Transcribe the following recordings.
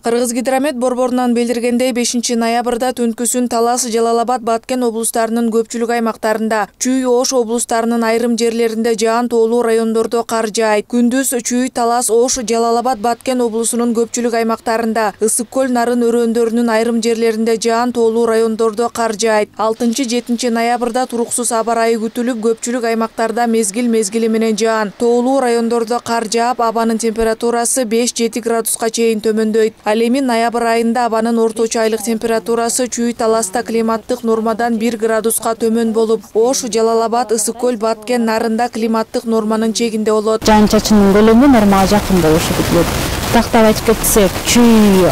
Кыргызгидромет борборунан билдиргендей 5-ноябрда түнкүсүн Талас, Жалал-Абад, Баткен облустарынын көпчүлүк аймактарында, Чүй, Ош облустарынын айрым жерлеринде жаан тоолуу райондордо кар жаайт. Күндүз Чүй, Талас, Ош, Жалал-Абад, Баткен облусунун көпчүлүк аймактарында, Ысык көл, Нарын өрөөндөрүнүн айрым жерлеринде жаан тоолуу райондордо кар жаайт. 6-7 ноябрда туруксуз аба ырайы күтүлүп, көпчүлүк аймактарда мезгил менен жаан тоолуу райондордо кар жаап, абанын температурасы 5-7 градуска чейин төмөндөйт. Ал эми ноябрь айында абанын орточо айлык температурасы Чүй, Таласта климаттык нормадан 1 градуска төмөн болуп, Ош, Жалал-Абад, Ысык көл, Баткен, Нарында климаттык норманын чегинде болот. Жаан чачынын көлөмү нормага жакын болушу күтүлөт. Тактап айтып кетсек, Чүй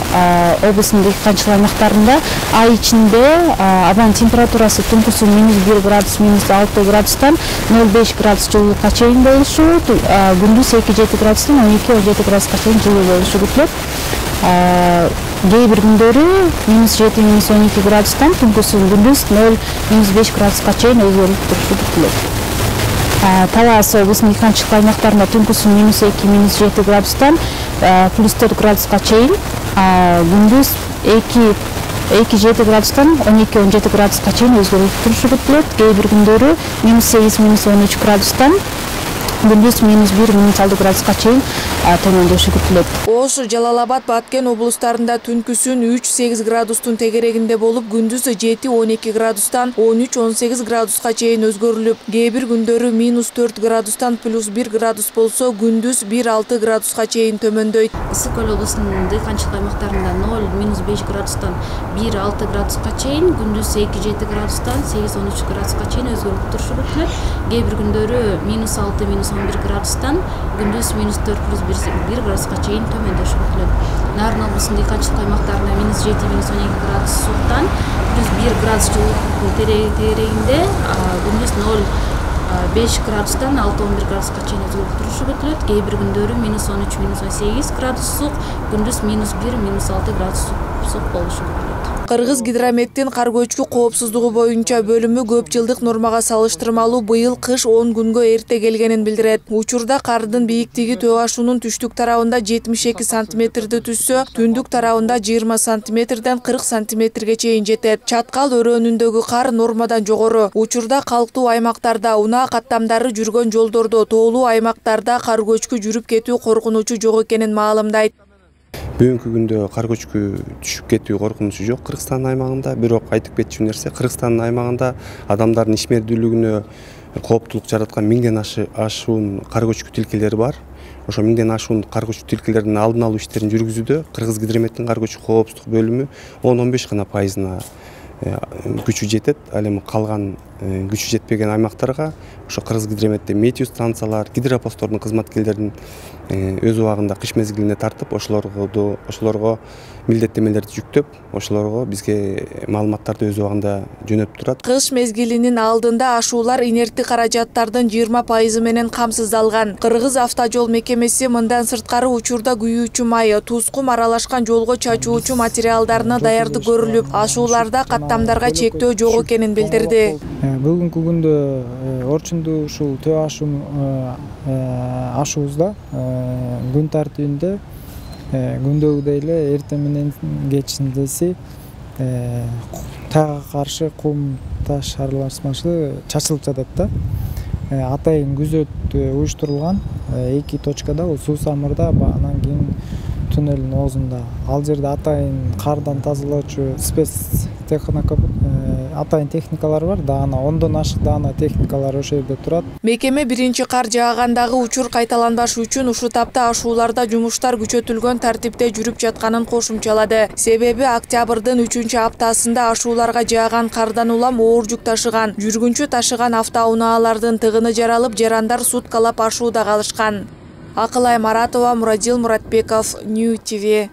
облусунун дыйканчылык аймактарында ай ичинде абанын температурасы түнкүсүн -1 градус, -6 градустан 0,5 градус жылуулукка чейин болушу, күндүз 2-7 градустан 12-17 градуска чейин жылуу болушу күтүлөт. Кээ бир күндөрү -7, -12 градустан түнкүсүн күндүз 0-5 градуска чейин өзгөрүп турушу күтүлөт. Талас облусунун дыйканчылык аймактарында түнкүсүн -2-7 градустан +4 градуска чейин, күндүз 2-7 градустан 12-17 градуска чейин өзгөрүп турушу күтүлөт. Кээ бир күндөрү -8-13 градустан күндүз -1-6 градуска чейин төмөндөшү күтүлөт. Ош, Жалал-Абад, Баткен облустарында түнкүсүн 3-8 градустун тегерегинде болуп, күндүз 7-12 градустан 13-18 градуска чейин өзгөрүлүп, кээ бир күндөрү -4 градустан +1 градус болсо, күндүз 1-6 градуска чейин төмөндөйт. Ысык көл облусунун дыйканчылык аймактарында 0-5 градустан 1-6 градуска чейин, күндүз 2-7 градустан 8-13 градуска чейин өзгөрүп турушу күтүлөт. Кээ бир күндөрү -6-11 градустан, күндүз -4+1 градуска чейин төмөндөшү күтүлөт. Нарын облусунун дыйканчылык аймактарында -7-12 градус сууктан, +1 градус жылуулуктун тегерегинде, күндүз 0,5 градустан 6-11 градуска чейин өзгөрүп турушу күтүлөт. Кээ бир күндөрү -13-18 градус суук, күндүз -1-6 градус суук болушу күтүлөт. Кыргызгидрометтин кар көчкү коопсуздугу боюнча бөлүмү көп жылдык нормага салыштырмалуу быйыл кыш 10 күнгө эрте келгенин билдирет. Учурда кардын бийиктиги төө ашуунун түштүк тарабында 72 сантиметрди түзсө, түндүк тарабында 20 сантиметрден 40 сантиметрге чейин жетет. Чаткал өрөөнүндөгү кар нормадан жогору. Учурда калктуу аймактарда, унаа каттамдары жүргөн жолдордо, тоолуу аймактарда кар көчкү жүрүп кетүү коркунучу жок экенин маалымдайт. Бүгүнкү күндө кар көчкү түшүп кетүү коркунучу жок Кыргызстан аймагында, бирок айтып кетчү нерсе, Кыргызстандын аймагында адамдардын ишмердүүлүгүнө кооптулук жараткан 1000ден ашуун кар көчкү тилкелери бар. Ошо 1000ден ашуун кар көчкү тилкелердин алдын алуу иштерин жүргүзүүдө Кыргызгидрометтин кар көчкү коопсуздук бөлүмү 10-15 гана пайызына күчү жетет. Ал эми калган күчү жетпеген аймактарга ошо Кыргызгидрометте метео станциялар, гидропосттордун кызматкерлерин өз убагында кыш мезгилине тартып, ошолорго милдеттемелерди жүктөп, ошолорго бизге маалыматтарды өз убагында жөнөтүп турат. Кыш мезгилинин алдында ашуулар инерттик каражаттардын 20% менен камсыздалган. Кыргыз автожол мекемеси мындан сырткары учурда күйүүчү май, туз кум аралашкан жолго чачуучу материалдарына даярдык көрүлүп, ашууларда каттамдарга чектөө жок экенин билдирди. Бүгүнкү күндө орчундуу ушул төө ашуубузда күн тартибинде күндөгүдөй эле эртең менен кечиндеси тага каршы кум таш аралашмасы чачылып жатат да. Атайын күзөт уюштурулган 2 точкада, бул Суу Самырда, анан кийин туннелдин оозунда. Ал жерде атайын кардан тазалоочу атайын техникалар бар, даана 10дон ашык даана техникалар ошол жерде турат. Мекеме биринчи кар жаагандагы учур кайталанбаш үчүн ушул тапта ашууларда жумуштар күчөтүлгөн тартипте жүрүп жатканын кошумчалады. Себеби октябрдын 3-аптасында ашууларга жааган кардан улам оор жүк ташыган, жүргүнчү ташыган автоунаалардын тыгыны жаралып, жарандар суткалап ашууда калышкан. Акылай Маратова, Мурадил Муратбеков, Нью ТВ.